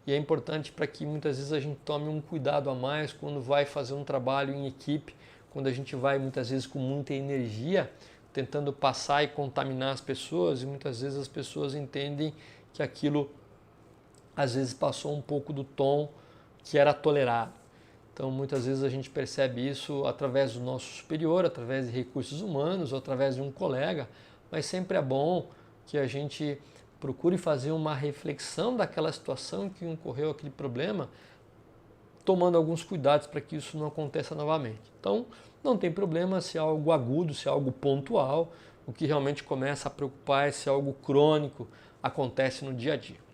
E é importante para que muitas vezes a gente tome um cuidado a mais quando vai fazer um trabalho em equipe, quando a gente vai muitas vezes com muita energia, tentando passar e contaminar as pessoas, e muitas vezes as pessoas entendem que aquilo às vezes passou um pouco do tom que era tolerado. Então muitas vezes a gente percebe isso através do nosso superior, através de recursos humanos, ou através de um colega, mas sempre é bom que a gente procure fazer uma reflexão daquela situação que ocorreu aquele problema, tomando alguns cuidados para que isso não aconteça novamente. Então não tem problema se é algo agudo, se é algo pontual, o que realmente começa a preocupar é se algo crônico acontece no dia a dia.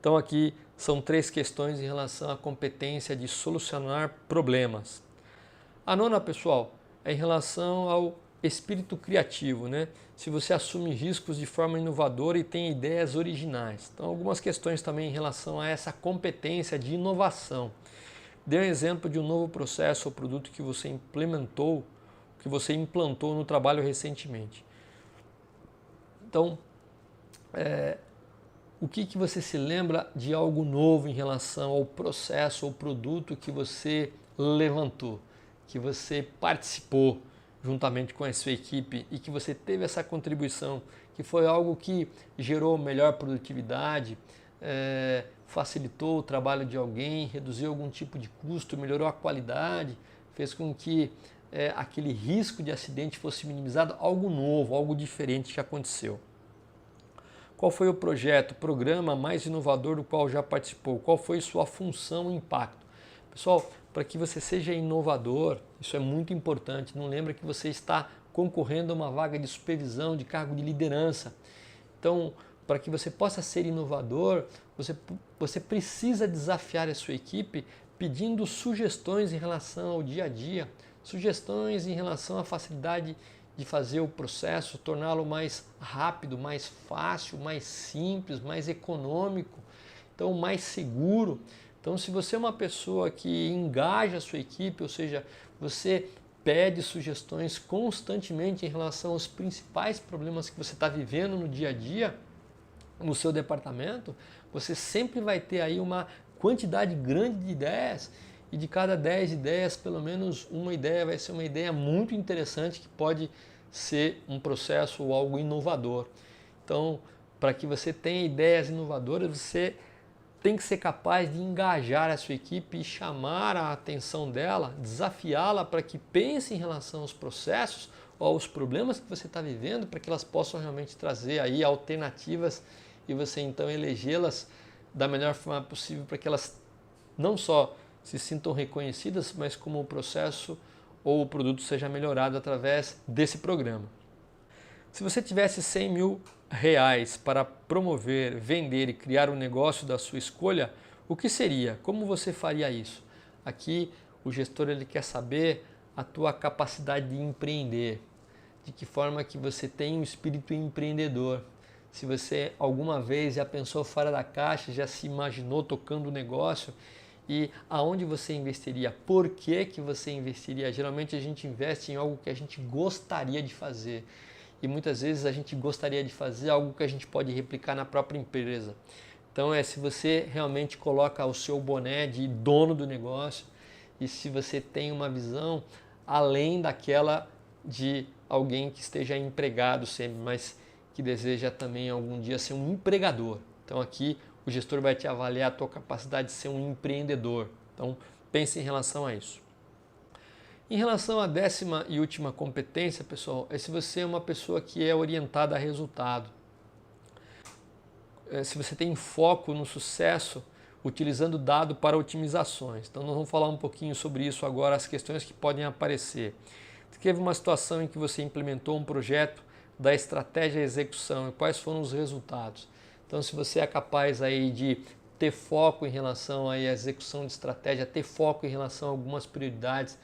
Então aqui são 3 questões em relação à competência de solucionar problemas. A nona, pessoal, é em relação ao espírito criativo, né? Se você assume riscos de forma inovadora e tem ideias originais. Então algumas questões também em relação a essa competência de inovação. Dê um exemplo de um novo processo ou produto que você implantou no trabalho recentemente. Então, o que você se lembra de algo novo em relação ao processo ou produto que você levantou, que você participou? juntamente com a sua equipe e que você teve essa contribuição, que foi algo que gerou melhor produtividade, facilitou o trabalho de alguém, reduziu algum tipo de custo, melhorou a qualidade, fez com que aquele risco de acidente fosse minimizado, algo novo, algo diferente que aconteceu. Qual foi o projeto, programa mais inovador do qual já participou? Qual foi sua função e impacto? Pessoal, para que você seja inovador, isso é muito importante. Não lembra que você está concorrendo a uma vaga de supervisão, de cargo de liderança. Então, para que você possa ser inovador, você precisa desafiar a sua equipe pedindo sugestões em relação ao dia a dia, sugestões em relação à facilidade de fazer o processo, torná-lo mais rápido, mais fácil, mais simples, mais econômico, então mais seguro. Então, se você é uma pessoa que engaja a sua equipe, ou seja, você pede sugestões constantemente em relação aos principais problemas que você está vivendo no dia a dia, no seu departamento, você sempre vai ter aí uma quantidade grande de ideias e de cada 10 ideias, pelo menos uma ideia vai ser uma ideia muito interessante que pode ser um processo ou algo inovador. Então, para que você tenha ideias inovadoras, você tem que ser capaz de engajar a sua equipe e chamar a atenção dela, desafiá-la para que pense em relação aos processos ou aos problemas que você está vivendo, para que elas possam realmente trazer aí alternativas e você então elegê-las da melhor forma possível para que elas não só se sintam reconhecidas, mas como o processo ou o produto seja melhorado através desse programa. Se você tivesse 100 mil reais para promover, vender e criar um negócio da sua escolha, o que seria? Como você faria isso? Aqui o gestor ele quer saber a tua capacidade de empreender, de que forma que você tem um espírito empreendedor. Se você alguma vez já pensou fora da caixa, já se imaginou tocando um negócio e aonde você investiria? Por que você investiria? Geralmente a gente investe em algo que a gente gostaria de fazer e muitas vezes a gente gostaria de fazer algo que a gente pode replicar na própria empresa. Então se você realmente coloca o seu boné de dono do negócio e se você tem uma visão além daquela de alguém que esteja empregado sempre, mas que deseja também algum dia ser um empregador. Então aqui o gestor vai te avaliar a tua capacidade de ser um empreendedor. Então pense em relação a isso. Em relação à 10ª e última competência, pessoal, é se você é uma pessoa que é orientada a resultado. Se você tem foco no sucesso utilizando dado para otimizações. Então nós vamos falar um pouquinho sobre isso agora, as questões que podem aparecer. Teve uma situação em que você implementou um projeto da estratégia e execução e quais foram os resultados. Então, se você é capaz aí de ter foco em relação aí à execução de estratégia, ter foco em relação a algumas prioridades,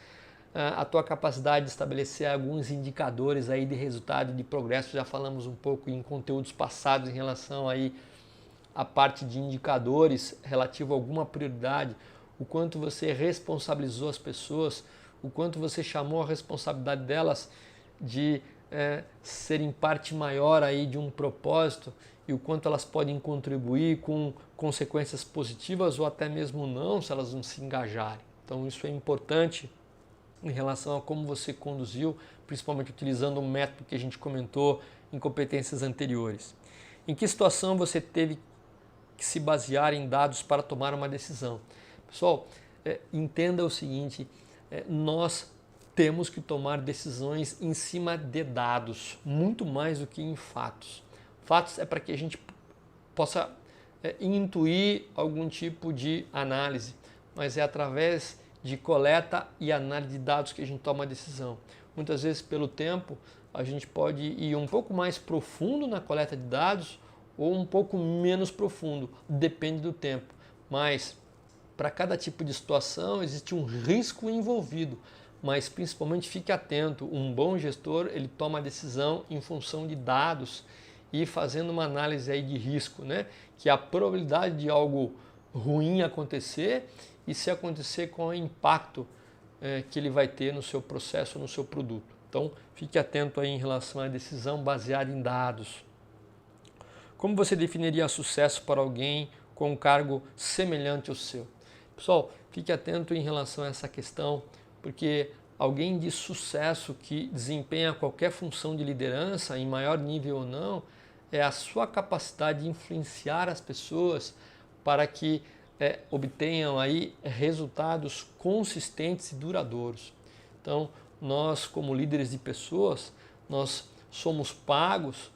a tua capacidade de estabelecer alguns indicadores aí de resultado, de progresso, já falamos um pouco em conteúdos passados em relação aí à parte de indicadores relativo a alguma prioridade, o quanto você responsabilizou as pessoas, o quanto você chamou a responsabilidade delas de serem parte maior aí de um propósito e o quanto elas podem contribuir com consequências positivas ou até mesmo não, se elas não se engajarem. Então isso é importante em relação a como você conduziu, principalmente utilizando um método que a gente comentou em competências anteriores. Em que situação você teve que se basear em dados para tomar uma decisão? Pessoal, entenda o seguinte, nós temos que tomar decisões em cima de dados, muito mais do que em fatos. Fatos é para que a gente possa intuir algum tipo de análise, mas é através de coleta e análise de dados que a gente toma a decisão. Muitas vezes, pelo tempo, a gente pode ir um pouco mais profundo na coleta de dados ou um pouco menos profundo, depende do tempo. Mas, para cada tipo de situação, existe um risco envolvido. Mas principalmente fique atento, um bom gestor ele toma a decisão em função de dados e fazendo uma análise aí de risco, né? Que é a probabilidade de algo ruim acontecer e se acontecer qual é o impacto que ele vai ter no seu processo, no seu produto. Então fique atento aí em relação à decisão baseada em dados. Como você definiria sucesso para alguém com um cargo semelhante ao seu? Pessoal, fique atento em relação a essa questão, porque alguém de sucesso que desempenha qualquer função de liderança, em maior nível ou não, é a sua capacidade de influenciar as pessoas para que obtenham aí resultados consistentes e duradouros. Então, nós como líderes de pessoas, nós somos pagos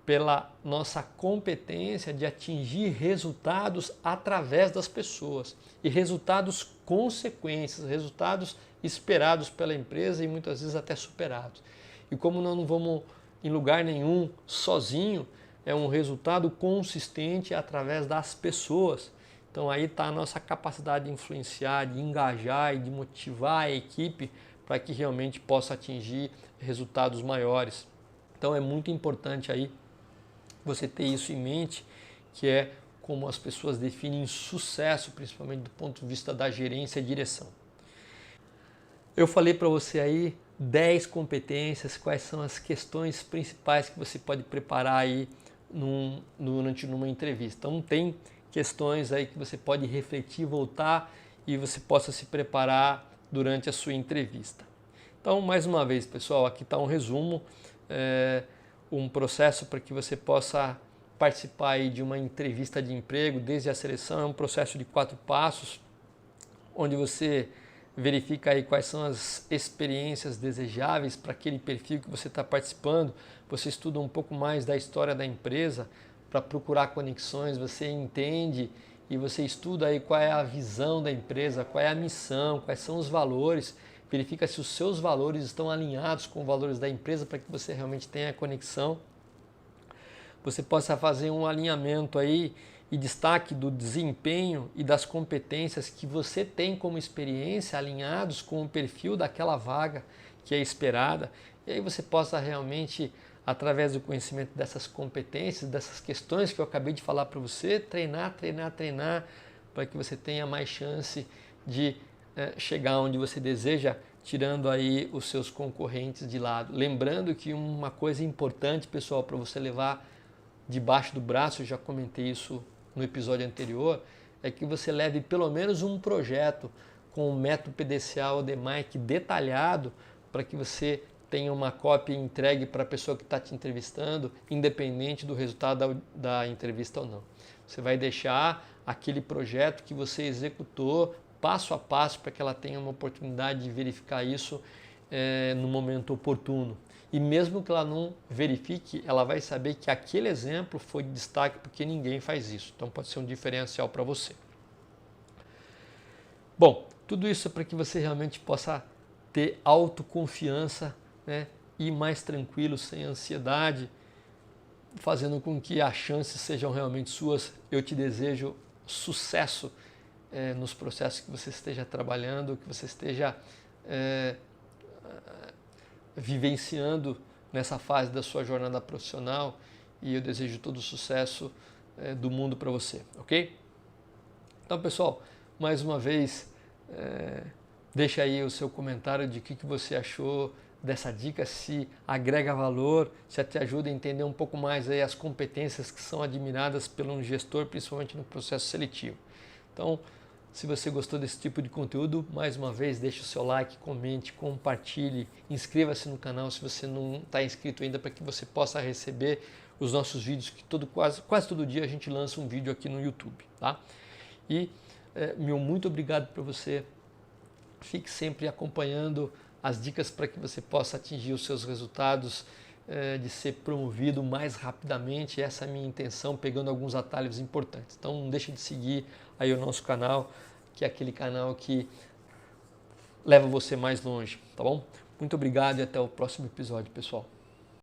pela nossa competência de atingir resultados através das pessoas e resultados consequentes, resultados esperados pela empresa e muitas vezes até superados. E como nós não vamos em lugar nenhum sozinho, é um resultado consistente através das pessoas. Então aí está a nossa capacidade de influenciar, de engajar e de motivar a equipe para que realmente possa atingir resultados maiores. Então é muito importante aí você ter isso em mente, que é como as pessoas definem sucesso, principalmente do ponto de vista da gerência e direção. Eu falei para você aí 10 competências, quais são as questões principais que você pode preparar aí durante uma entrevista. Então tem questões aí que você pode refletir, voltar e você possa se preparar durante a sua entrevista. Então, mais uma vez, pessoal, aqui está um resumo, um processo para que você possa participar aí de uma entrevista de emprego, desde a seleção. É um processo de 4 passos, onde você verifica aí quais são as experiências desejáveis para aquele perfil que você está participando. Você estuda um pouco mais da história da empresa para procurar conexões, você entende e você estuda aí qual é a visão da empresa, qual é a missão, quais são os valores, verifica se os seus valores estão alinhados com os valores da empresa para que você realmente tenha a conexão. Você possa fazer um alinhamento aí e destaque do desempenho e das competências que você tem como experiência alinhados com o perfil daquela vaga que é esperada. E aí você possa realmente, através do conhecimento dessas competências, dessas questões que eu acabei de falar para você, treinar, para que você tenha mais chance de chegar onde você deseja, tirando aí os seus concorrentes de lado. Lembrando que uma coisa importante, pessoal, para você levar debaixo do braço, eu já comentei isso no episódio anterior, é que você leve pelo menos um projeto com o método PDCA ou DMAIC detalhado para que você tenha uma cópia entregue para a pessoa que está te entrevistando, independente do resultado da entrevista ou não. Você vai deixar aquele projeto que você executou passo a passo para que ela tenha uma oportunidade de verificar isso no momento oportuno. E mesmo que ela não verifique, ela vai saber que aquele exemplo foi de destaque porque ninguém faz isso. Então pode ser um diferencial para você. Bom, tudo isso é para que você realmente possa ter autoconfiança, né, e mais tranquilo, sem ansiedade, fazendo com que as chances sejam realmente suas. Eu te desejo sucesso nos processos que você esteja trabalhando, que você esteja vivenciando nessa fase da sua jornada profissional, e eu desejo todo o sucesso do mundo para você, ok? Então, pessoal, mais uma vez, deixa aí o seu comentário de o que você achou dessa dica, se agrega valor, se te ajuda a entender um pouco mais aí as competências que são admiradas pelo um gestor, principalmente no processo seletivo. Então, se você gostou desse tipo de conteúdo, mais uma vez, deixe o seu like, comente, compartilhe, inscreva-se no canal se você não está inscrito ainda, para que você possa receber os nossos vídeos, que quase todo dia a gente lança um vídeo aqui no YouTube, tá? E meu muito obrigado para você. Fique sempre acompanhando as dicas para que você possa atingir os seus resultados, de ser promovido mais rapidamente. Essa é a minha intenção, pegando alguns atalhos importantes. Então não deixe de seguir aí o nosso canal, que é aquele canal que leva você mais longe, tá bom? Muito obrigado e até o próximo episódio, pessoal.